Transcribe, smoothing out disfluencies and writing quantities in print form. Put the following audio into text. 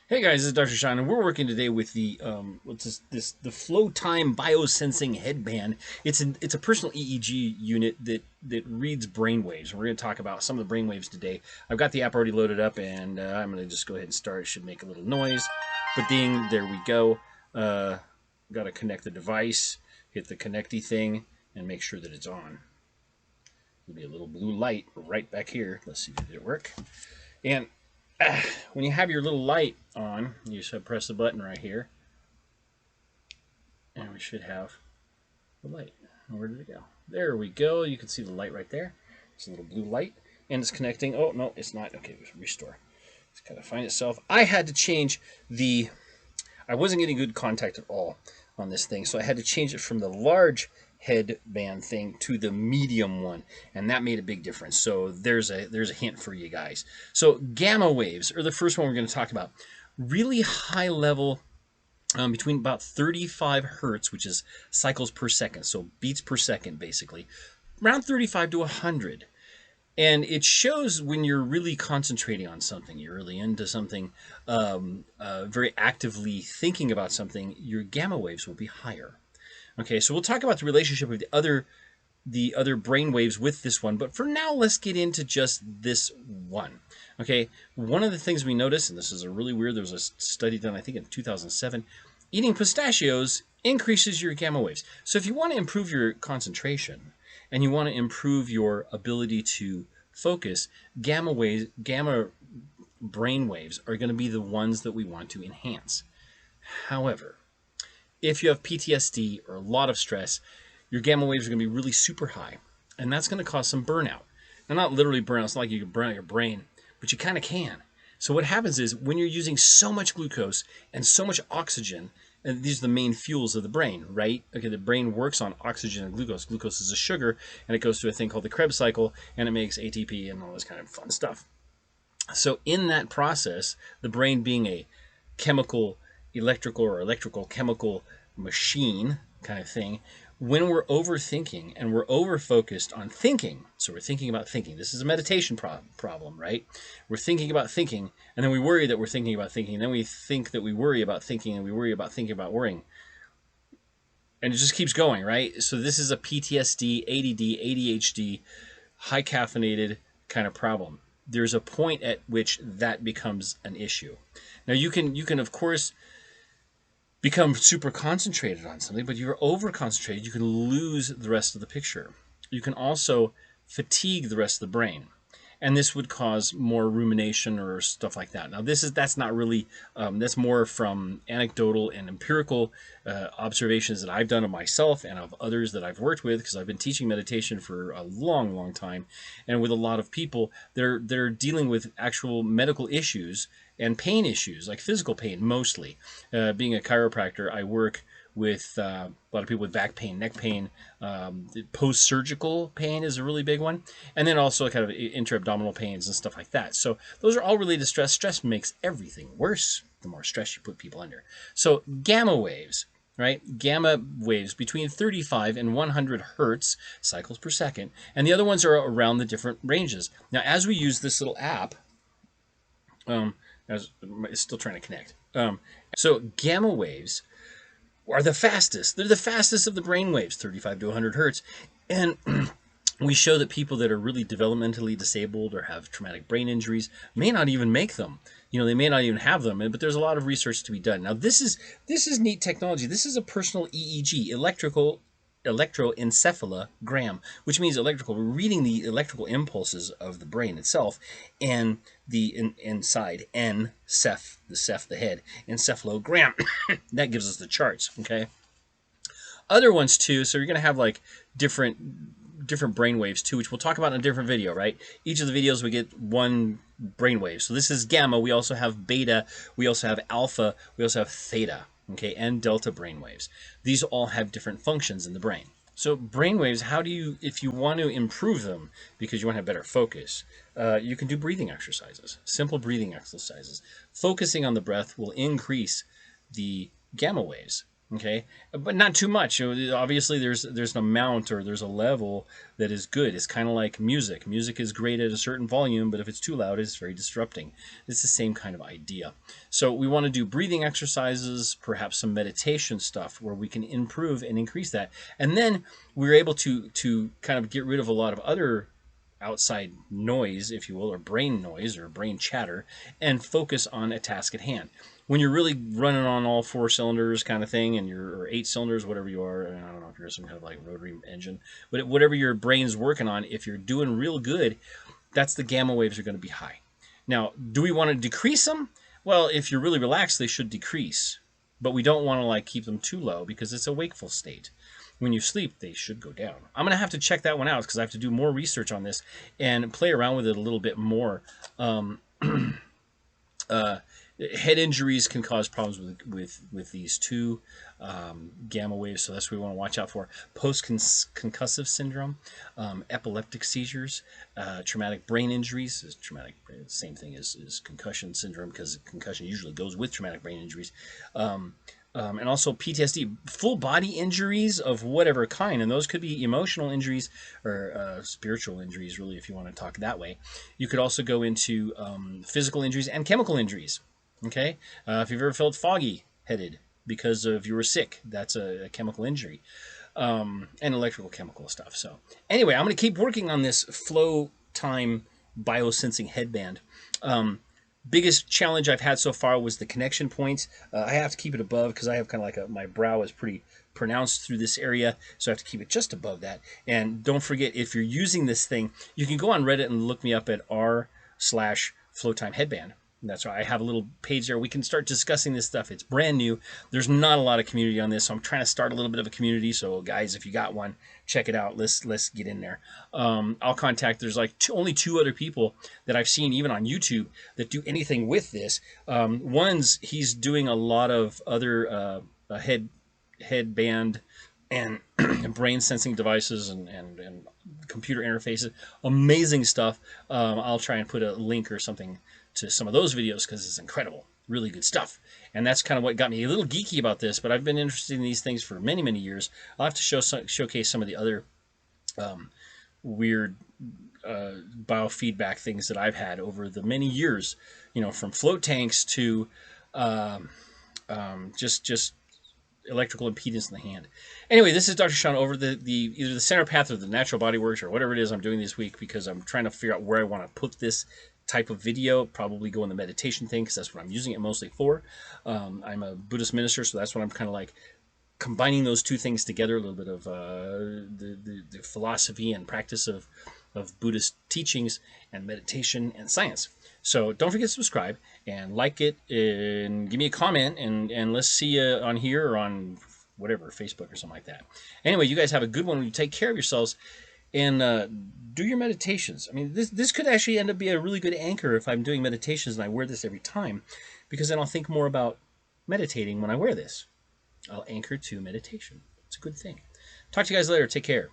Hey guys, this is Dr. Sean, and we're working today with the the Flowtime Biosensing Headband. It's a personal EEG unit that reads brainwaves. We're going to talk about some of the brainwaves today. I've got the app already loaded up, and I'm going to just go ahead and start. It should make a little noise, but ding, there we go. Got to connect the device, hit the connecty thing, and make sure that it's on. There'll be a little blue light right back here. Let's see if it work. And when you have your little light on, you just press the button right here, and we should have the light. Where did it go? There we go. You can see the light right there. It's a little blue light, and it's connecting. Oh, no, it's not. Okay, restore. It's got to find itself. I had to change the... I wasn't getting good contact at all on this thing, so I had to change it from the large headband thing to the medium one, and that made a big difference. So there's a hint for you guys. So gamma waves are the first one we're going to talk about. Really high level, between about 35 hertz, which is cycles per second, so beats per second basically, around 35 to 100. And it shows when you're really concentrating on something, you're really into something, very actively thinking about something, your gamma waves will be higher. Okay, so we'll talk about the relationship of the other brain waves with this one, but for now, let's get into just this one. Okay, one of the things we noticed, and this is a really weird, there was a study done, I think in 2007, eating pistachios increases your gamma waves. So if you want to improve your concentration and you want to improve your ability to focus, gamma brain waves are going to be the ones that we want to enhance. However, if you have PTSD or a lot of stress, your gamma waves are going to be really super high, and that's going to cause some burnout. Now, not literally burnout, it's not like you can burn out your brain, but you kind of can. So what happens is when you're using so much glucose and so much oxygen, and these are the main fuels of the brain, right? Okay, the brain works on oxygen and glucose. Glucose is a sugar, and it goes through a thing called the Krebs cycle, and it makes ATP and all this kind of fun stuff. So in that process, the brain being a electrical chemical machine kind of thing, when we're overthinking and we're over-focused on thinking, so we're thinking about thinking. This is a meditation problem, right? We're thinking about thinking, and then we worry that we're thinking about thinking, and then we think that we worry about thinking, and we worry about thinking about worrying. And it just keeps going, right? So this is a PTSD, ADD, ADHD, high caffeinated kind of problem. There's a point at which that becomes an issue. Now you can of course become super concentrated on something, but you're over concentrated, you can lose the rest of the picture. You can also fatigue the rest of the brain, and this would cause more rumination or stuff like that. Now that's not really, that's more from anecdotal and empirical observations that I've done of myself and of others that I've worked with, because I've been teaching meditation for a long time, and with a lot of people, they're dealing with actual medical issues and pain issues, like physical pain mostly. Being a chiropractor, I work with a lot of people with back pain, neck pain. Post-surgical pain is a really big one. And then also kind of intra-abdominal pains and stuff like that. So those are all related to stress. Stress makes everything worse the more stress you put people under. So gamma waves, right? Gamma waves between 35 and 100 hertz cycles per second. And the other ones are around the different ranges. Now, as we use this little app, it's still trying to connect. So gamma waves are the fastest. They're the fastest of the brain waves, 35 to 100 hertz. And we show that people that are really developmentally disabled or have traumatic brain injuries may not even make them. You know, they may not even have them, but there's a lot of research to be done. Now, this is neat technology. This is a personal EEG, electroencephalogram, which means electrical. We're reading the electrical impulses of the brain itself, and the inside ceph, the head, encephalogram. That gives us the charts. Okay. Other ones too. So you're gonna have like different brain waves too, which we'll talk about in a different video, right? Each of the videos we get one brain wave. So this is gamma. We also have beta. We also have alpha. We also have theta. Okay, and delta brain waves. These all have different functions in the brain. So brain waves, how do you, if you want to improve them because you want to have better focus, you can do breathing exercises, simple breathing exercises. Focusing on the breath will increase the gamma waves. Okay, but not too much. Obviously, there's an amount, or there's a level that is good. It's kind of like music. Music is great at a certain volume, but if it's too loud, it's very disrupting. It's the same kind of idea. So we want to do breathing exercises, perhaps some meditation stuff where we can improve and increase that, and then we're able to kind of get rid of a lot of other outside noise, if you will, or brain noise or brain chatter, and focus on a task at hand. When you're really running on all four cylinders kind of thing, and you're, or eight cylinders, whatever you are, I don't know if you're some kind of like rotary engine, but whatever your brain's working on, if you're doing real good, that's the gamma waves are going to be high. Now, do we want to decrease them? Well, if you're really relaxed, they should decrease, but we don't want to like keep them too low because it's a wakeful state. When you sleep, they should go down. I'm going to have to check that one out because I have to do more research on this and play around with it a little bit more. Head injuries can cause problems with these two gamma waves, so that's what we want to watch out for. Post-concussive syndrome, epileptic seizures, traumatic brain injuries. Traumatic, same thing as concussion syndrome, because concussion usually goes with traumatic brain injuries. And also PTSD, full body injuries of whatever kind, and those could be emotional injuries or spiritual injuries, really, if you want to talk that way. You could also go into physical injuries and chemical injuries. Okay, if you've ever felt foggy headed because of you were sick, that's a chemical injury, and electrical chemical stuff. So anyway, I'm going to keep working on this Flowtime Biosensing Headband. Biggest challenge I've had so far was the connection points. I have to keep it above because I have kind of like my brow is pretty pronounced through this area, so I have to keep it just above that. And don't forget, if you're using this thing, you can go on Reddit and look me up at r/Flowtime Headband. And that's why I have a little page there. We can start discussing this stuff. It's brand new. There's not a lot of community on this, so I'm trying to start a little bit of a community. So guys, if you got one, check it out. Let's get in there. I'll contact. There's like only two other people that I've seen, even on YouTube, that do anything with this. One's he's doing a lot of other headband and brain sensing devices and computer interfaces. Amazing stuff. I'll try and put a link or something to some of those videos because it's incredible. Really good stuff. And that's kind of what got me a little geeky about this, but I've been interested in these things for many, many years. I'll have to showcase some of the other weird biofeedback things that I've had over the many years, you know, from float tanks to just electrical impedance in the hand. Anyway, this is Dr. Sean over the either the center path or the natural body works or whatever it is I'm doing this week, because I'm trying to figure out where I want to put this type of video. Probably go in the meditation thing because that's what I'm using it mostly for. I'm a Buddhist minister, so that's what I'm kind of like combining those two things together, a little bit of the philosophy and practice of Buddhist teachings and meditation and science. So don't forget to subscribe and like it and give me a comment, and let's see you on here or on whatever, Facebook or something like that. Anyway, you guys have a good one. You take care of yourselves and do your meditations. I mean, this could actually end up being a really good anchor if I'm doing meditations and I wear this every time, because then I'll think more about meditating when I wear this. I'll anchor to meditation. It's a good thing. Talk to you guys later. Take care.